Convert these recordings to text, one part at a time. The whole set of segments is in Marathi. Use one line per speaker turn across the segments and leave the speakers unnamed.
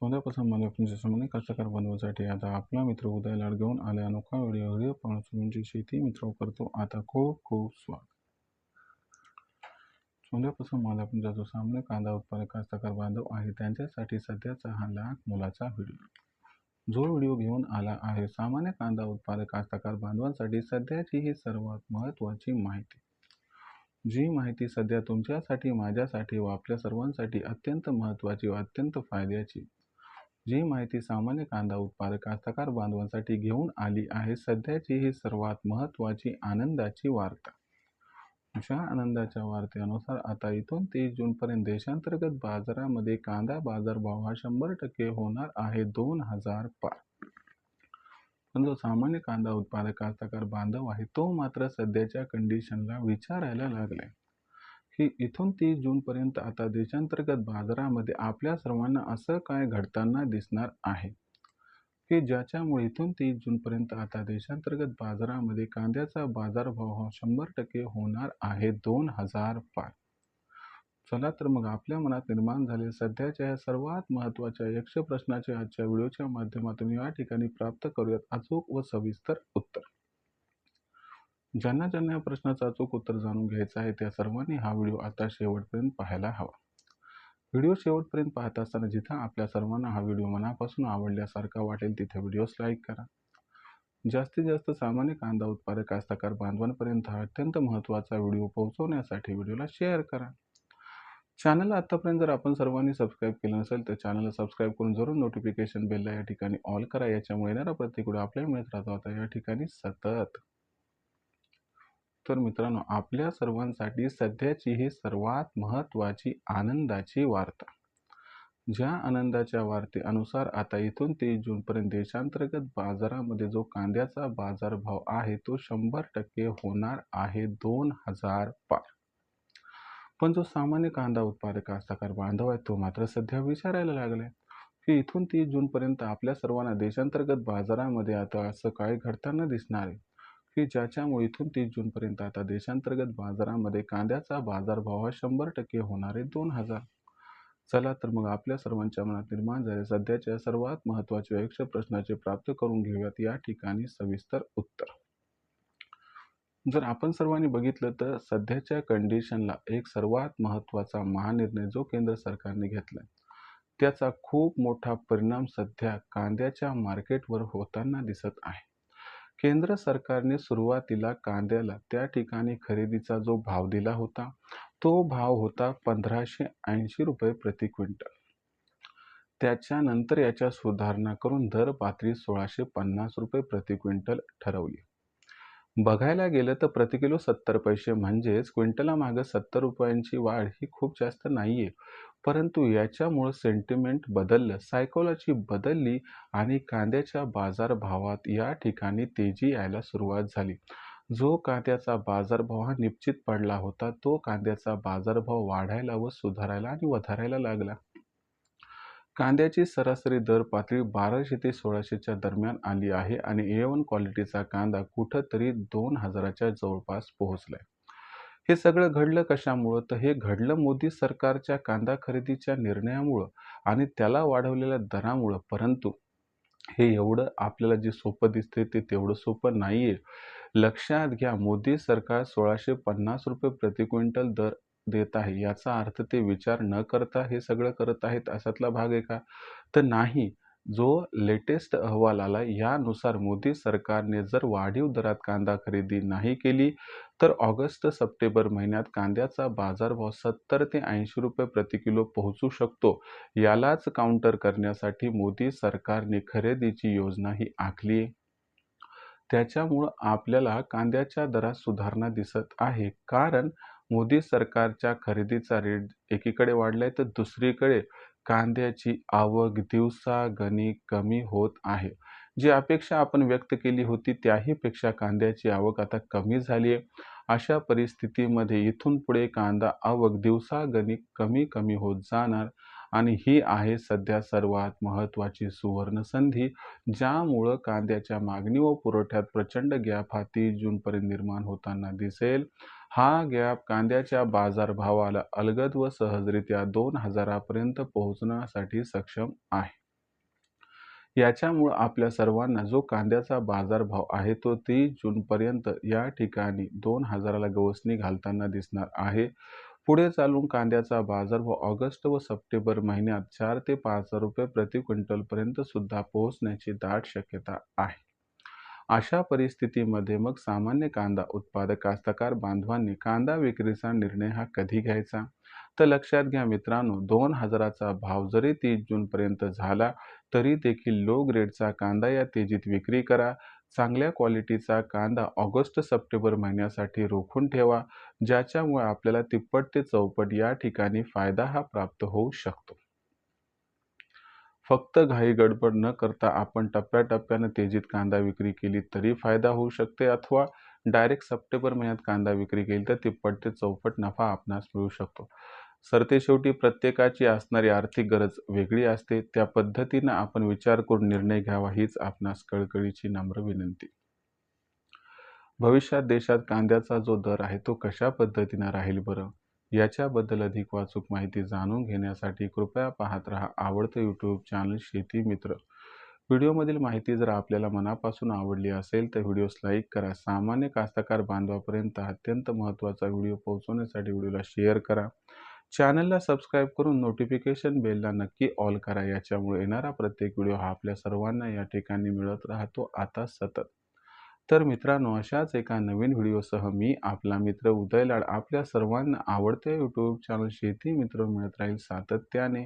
सोन्यापासून मालमत्तेच्या संबंधित कास्तकार बनवण्यासाठी आता आपला मित्र उदय लाड घेऊन आले अनोखा व्हिडिओ पाहून तुमची शेती मित्र करतो आता खूप खूप स्वागत. सोन्यापासून मालमत्तेचा जो सामान्य कांदा उत्पादक कास्तकार बांधव आहे त्यांच्यासाठी सध्याचा हा लाख मोलाचा व्हिडिओ. जो व्हिडिओ घेऊन आला आहे सामान्य कांदा उत्पादक कास्तकार बांधवांसाठी सध्याची ही सर्वात महत्त्वाची माहिती. जी माहिती सध्या तुमच्यासाठी, माझ्यासाठी व आपल्या सर्वांसाठी अत्यंत महत्त्वाची व अत्यंत फायद्याची जी माहिती सामान्य कांदा उत्पादक कास्तकार बांधवांसाठी घेऊन आली आहे सध्याची ही सर्वात महत्त्वाची आनंदाची वार्ता. ज्या आनंदाच्या वार्तेनुसार आता इथून 30 जूनपर्यंत देशांतर्गत बाजारामध्ये कांदा बाजारभाव हा 100% होणार आहे 2000 पार. पण जो सामान्य कांदा उत्पादक कास्तकार बांधव आहे तो मात्र सध्याच्या कंडिशनला विचारायला लागलाय की इथून 30 जूनपर्यंत आता देशांतर्गत बाजारामध्ये आपल्या सर्वांना असं काय घडताना दिसणार आहे की ज्याच्यामुळे इथून 30 जूनपर्यंत आता देशांतर्गत बाजारामध्ये कांद्याचा बाजारभाव हा 100% होणार आहे 2000 पार. चला तर मग आपल्या मनात निर्माण झाले सध्याच्या या सर्वात महत्त्वाच्या यक्ष प्रश्नाचे आजच्या व्हिडिओच्या माध्यमातून या ठिकाणी प्राप्त करूयात अचूक व सविस्तर उत्तर. ज्यांना या प्रश्नाचं अचूक उत्तर जाणून घ्यायचं आहे त्या सर्वांनी हा व्हिडिओ आता शेवटपर्यंत पाहायला हवा. व्हिडिओ शेवटपर्यंत पाहत असताना जिथं आपल्या सर्वांना हा व्हिडिओ मनापासून आवडल्यासारखा वाटेल तिथे व्हिडिओस लाईक करा. जास्तीत जास्त सामान्य कांदा उत्पादक कास्तकार बांधवांपर्यंत हा अत्यंत महत्त्वाचा व्हिडिओ पोहोचवण्यासाठी व्हिडिओला शेअर करा. चॅनलला आतापर्यंत जर आपण सर्वांनी सबस्क्राईब केलं नसेल तर चॅनलला सबस्क्राईब करून जरूर नोटिफिकेशन बेलला या ठिकाणी ऑल करा. याच्यामुळे येणारा प्रत्येक व्हिडिओ आपल्याला मिळत राहतो आता या ठिकाणी सतत. तर मित्रांनो आपल्या सर्वांसाठी सध्याची ही सर्वात महत्त्वाची आनंदाची वार्ता. ज्या आनंदाच्या वार्तेनुसार आता इथून 30 जूनपर्यंत देशांतर्गत बाजारामध्ये जो कांद्याचा बाजारभाव आहे तो 100% होणार आहे 2000 पार. पण जो सामान्य कांदा उत्पादक कास्तकार बांधव आहे तो मात्र सध्या विचारायला लागलाय की इथून 30 जूनपर्यंत आपल्या सर्वांना देशांतर्गत बाजारामध्ये आता असं काय घडताना दिसणार आहे की ज्याच्यामुळे इथून 30 जूनपर्यंत आता देशांतर्गत बाजारामध्ये कांद्याचा बाजारभाव हा 100% होणार आहे 2000. चला तर मग आपल्या सर्वांच्या मनात निर्माण झाले सध्याच्या सर्वात महत्त्वाच्या यक्ष प्रश्नाचे प्राप्त करून घेऊयात या ठिकाणी सविस्तर उत्तर. जर आपण सर्वांनी बघितलं तर सध्याच्या कंडिशनला एक सर्वात महत्त्वाचा महानिर्णय जो केंद्र सरकारने घेतलाय त्याचा खूप मोठा परिणाम सध्या कांद्याच्या मार्केटवर होताना दिसत आहे. केंद्र सरकारने सुरुवातीला कांद्याला त्या ठिकाणी खरेदीचा जो भाव दिला होता तो भाव होता 1580 रुपये प्रति क्विंटल. त्याच्यानंतर याच्या सुधारणा करून दर पातळी 1650 रुपये प्रति क्विंटल ठरवली. बघायला गेलं तर प्रति किलो 70 पैसे म्हणजेच क्विंटला मागे 70 रुपयांची वाढ ही खूप जास्त नाहीये. परंतु याच्यामुळे सेंटिमेंट बदललं, सायकोलॉजी बदलली आणि कांद्याच्या बाजारभावात या ठिकाणी तेजी यायला सुरुवात झाली. जो कांद्याचा बाजारभाव हा निश्चित पडला होता तो कांद्याचा बाजारभाव वाढायला व सुधारायला आणि वधारायला लागला. कांद्याची सरासरी दर पातळी 1200 ते 1600च्या दरम्यान आली आहे आणि A1 क्वालिटीचा कांदा कुठंतरी 2000च्या जवळपास पोहोचलाय. हे सगळं घडलं कशामुळं तर हे घडलं मोदी सरकारच्या कांदा खरेदीच्या निर्णयामुळं आणि त्याला वाढवलेल्या दरामुळं. परंतु हे एवढं आपल्याला जे सोपं दिसते ते तेवढं सोपं नाहीये. लक्षात घ्या मोदी सरकार 1650 रुपये प्रति क्विंटल दर देत आहे याचा अर्थ ते विचार न करता हे सगळं करत आहेत अशातला भाग आहे का तर नाही. जो लेटेस्ट अहवाल आला यानुसार मोदी सरकारने जर वाढीव दरात कांदा खरेदी नाही केली तर ऑगस्ट सप्टेंबर महिन्यात कांद्याचा बाजारभाव 70 ते 80 रुपये प्रति किलो पोहोचू शकतो. यालाच काउंटर करण्यासाठी मोदी सरकारने खरेदीची योजना ही आखली. त्याच्यामुळं आपल्याला कांद्याच्या दरात सुधारणा दिसत आहे कारण मोदी सरकारच्या खरेदीचा रेट एकीकडे वाढलाय तर दुसरीकडे कांद्याची आवक दिवसागणिक कमी होत आहे. जी अपेक्षा आपण व्यक्त केली होती त्याहीपेक्षा कांद्याची आवक आता कमी झाली आहे. अशा परिस्थितीमध्ये इथून पुढे कांदा आवक दिवसागणिक कमी होत जाणार आणि ही आहे सध्या सर्वात महत्त्वाची सुवर्ण संधी ज्यामुळं कांद्याच्या मागणी व पुरवठ्यात प्रचंड गॅप हा 30 जूनपर्यंत निर्माण होताना दिसेल. हा गॅप कांद्याच्या बाजारभावाला अलगद व सहजरित्या 2000 पर्यंत पोहोचण्यासाठी सक्षम आहे. याच्यामुळं आपल्या सर्वांना जो कांद्याचा बाजारभाव आहे तो 30 जूनपर्यंत या ठिकाणी 2,000ला गवसणी घालताना दिसणार आहे. पुढे चालून कांद्याचा बाजारभाव ऑगस्ट व सप्टेंबर महिन्यात 4 ते 5,000 प्रति क्विंटलपर्यंत सुद्धा पोहोचण्याची दाट शक्यता आहे. अशा परिस्थितीमध्ये मग सामान्य कांदा उत्पादक कास्तकार बांधवांनी कांदा विक्रीचा निर्णय हा कधी घ्यायचा? तर लक्षात घ्या मित्रांनो, 2,000चा भाव जरी 30 जूनपर्यंत झाला तरी देखील लो ग्रेडचा कांदा या तेजीत विक्री करा. चांगल्या क्वालिटीचा कांदा ऑगस्ट-सप्टेंबर महिन्यासाठी रोखून ठेवा, ज्याच्यामुळे आपल्याला तिप्पट ते चौपट या ठिकाणी फायदा हा प्राप्त होऊ शकतो. फक्त घाई-गडबड न करता आपण टप्प्याटप्प्यानं तेजीत कांदा विक्री केली तरी फायदा होऊ शकते अथवा डायरेक्ट सप्टेंबर महिन्यात कांदा विक्री केली तर तिप्पट ते चौपट नफा आपणास मिळू शकतो. सरतेशेवटी प्रत्येकाची असणारी आर्थिक गरज वेगळी असते. त्या पद्धतीनं आपण विचार करून निर्णय घ्यावा हीच आपणास कळकळीची नम्र विनंती. भविष्यात देशात कांद्याचा जो दर आहे तो कशा पद्धतीनं राहील बरं? याच्याबद्दल अधिक अचूक माहिती जाणून घेण्यासाठी कृपया पाहत रहा आवडतं यूट्यूब चॅनल शेती मित्र. व्हिडिओमधील माहिती जर आपल्याला मनापासून आवडली असेल तर व्हिडिओस लाईक करा. सामान्य कास्तकार बांधवापर्यंत अत्यंत महत्त्वाचा व्हिडिओ पोहोचवण्यासाठी व्हिडिओला शेअर करा. चॅनलला सबस्क्राईब करून नोटिफिकेशन बेलला नक्की ऑल करा. याच्यामुळे येणारा प्रत्येक व्हिडिओ हा आपल्या सर्वांना या ठिकाणी मिळत राहतो आता सतत. तर मित्रांनो, अशाच एका नवीन व्हिडिओसह मी आपला मित्र उदय लाड आपल्या सर्वांना आवडत्या यूट्यूब चॅनल शेती मित्र मिळत राहील सातत्याने.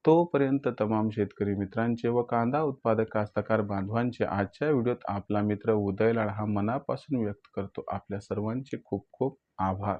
तोपर्यंत तमाम शेतकरी मित्रांचे व कांदा उत्पादक कास्तकार बांधवांचे आजच्या व्हिडिओत आपला मित्र उदय लाड हा मनापासून व्यक्त करतो. आपल्या सर्वांचे खूप खूप आभार.